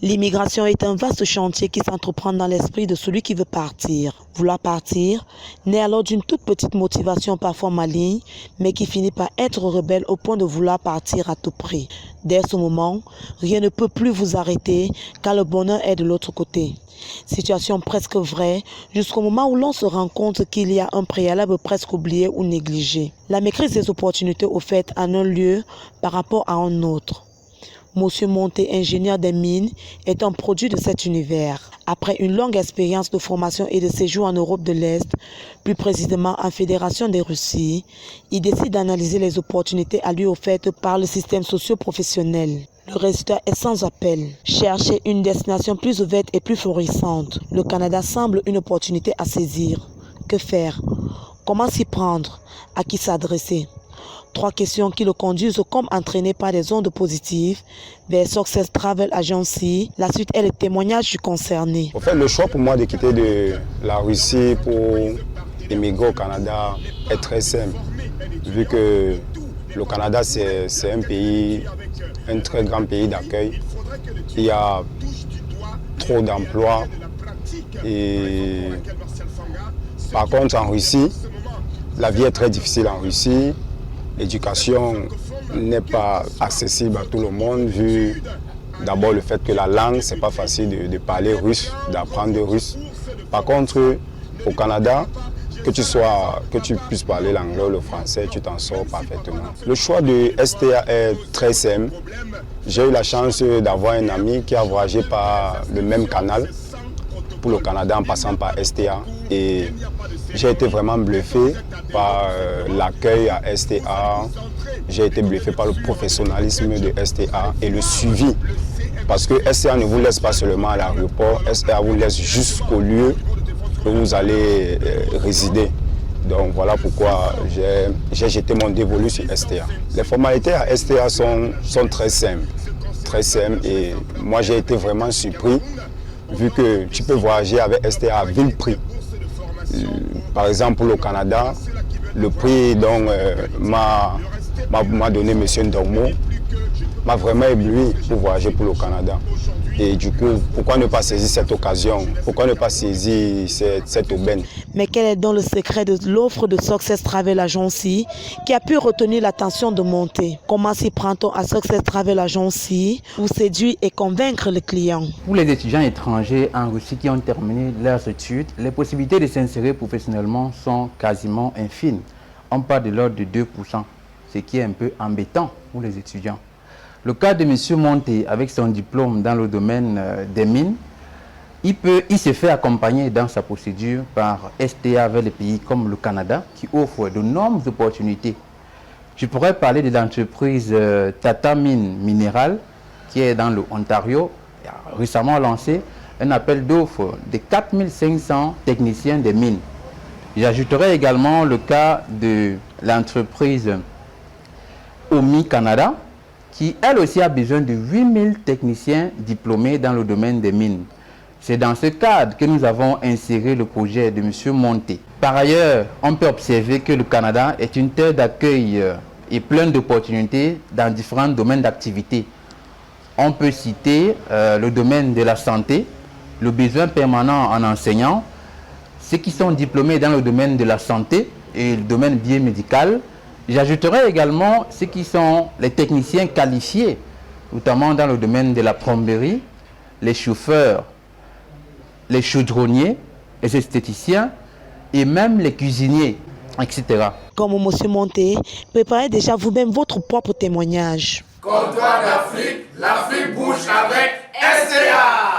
L'immigration est un vaste chantier qui s'entreprend dans l'esprit de celui qui veut partir. Vouloir partir naît alors d'une toute petite motivation parfois maligne, mais qui finit par être rebelle au point de vouloir partir à tout prix. Dès ce moment, rien ne peut plus vous arrêter car le bonheur est de l'autre côté. Situation presque vraie jusqu'au moment où l'on se rend compte qu'il y a un préalable presque oublié ou négligé. La maîtrise des opportunités offertes en un lieu par rapport à un autre. Monsieur Monté, ingénieur des mines, est un produit de cet univers. Après une longue expérience de formation et de séjour en Europe de l'Est, plus précisément en Fédération des Russies, il décide d'analyser les opportunités à lui offertes par le système socio-professionnel. Le résultat est sans appel. Chercher une destination plus ouverte et plus florissante. Le Canada semble une opportunité à saisir. Que faire? Comment s'y prendre? À qui s'adresser? 3 questions qui le conduisent comme entraîné par des ondes positives vers Success Travel Agency. La suite est le témoignage du concerné. En fait, le choix pour moi de quitter la Russie pour émigrer au Canada est très simple. Vu que le Canada, c'est un pays, un très grand pays d'accueil. Il y a trop d'emplois. Et par contre, en Russie, la vie est très difficile en Russie. L'éducation n'est pas accessible à tout le monde, vu d'abord le fait que la langue, c'est pas facile de parler russe, d'apprendre le russe. Par contre, au Canada, que tu puisses parler l'anglais ou le français, tu t'en sors parfaitement. Le choix de STA est très simple. J'ai eu la chance d'avoir un ami qui a voyagé par le même canal pour le Canada en passant par STA. Et j'ai été vraiment bluffé par l'accueil à STA. J'ai été bluffé par le professionnalisme de STA et le suivi. Parce que STA ne vous laisse pas seulement à l'aéroport, STA vous laisse jusqu'au lieu où vous allez résider. Donc voilà pourquoi j'ai jeté mon dévolu sur STA. Les formalités à STA sont très simples. Très simples et moi j'ai été vraiment surpris vu que tu peux voyager avec STA à vil prix. Par exemple, pour le Canada, le prix dont m'a donné M. Ndormo m'a vraiment ébloui pour voyager pour le Canada. Et du coup, pourquoi ne pas saisir cette occasion? Pourquoi ne pas saisir cette aubaine? Mais quel est donc le secret de l'offre de Success Travel Agency qui a pu retenir l'attention de Monté? Comment s'y prend-on à Success Travel Agency pour séduire et convaincre le client? Pour les étudiants étrangers en Russie qui ont terminé leurs études, les possibilités de s'insérer professionnellement sont quasiment infimes. On parle de l'ordre de 2%, ce qui est un peu embêtant pour les étudiants. Le cas de M. Monté, avec son diplôme dans le domaine des mines, il se fait accompagner dans sa procédure par STA vers les pays comme le Canada, qui offre de nombreuses opportunités. Je pourrais parler de l'entreprise Tata Mine Mineral, qui est dans l'Ontario, qui a récemment lancé un appel d'offres de 4500 techniciens des mines. J'ajouterai également le cas de l'entreprise OMI Canada, qui elle aussi a besoin de 8000 techniciens diplômés dans le domaine des mines. C'est dans ce cadre que nous avons inséré le projet de M. Monté. Par ailleurs, on peut observer que le Canada est une terre d'accueil et plein d'opportunités dans différents domaines d'activité. On peut citer le domaine de la santé, le besoin permanent en enseignants, ceux qui sont diplômés dans le domaine de la santé et le domaine biomédical. J'ajouterai également ceux qui sont les techniciens qualifiés, notamment dans le domaine de la plomberie, les chauffeurs, les chaudronniers, les esthéticiens et même les cuisiniers, etc. Comme M. Monté, préparez déjà vous-même votre propre témoignage. Comptoir d'Afrique, l'Afrique bouge avec STA.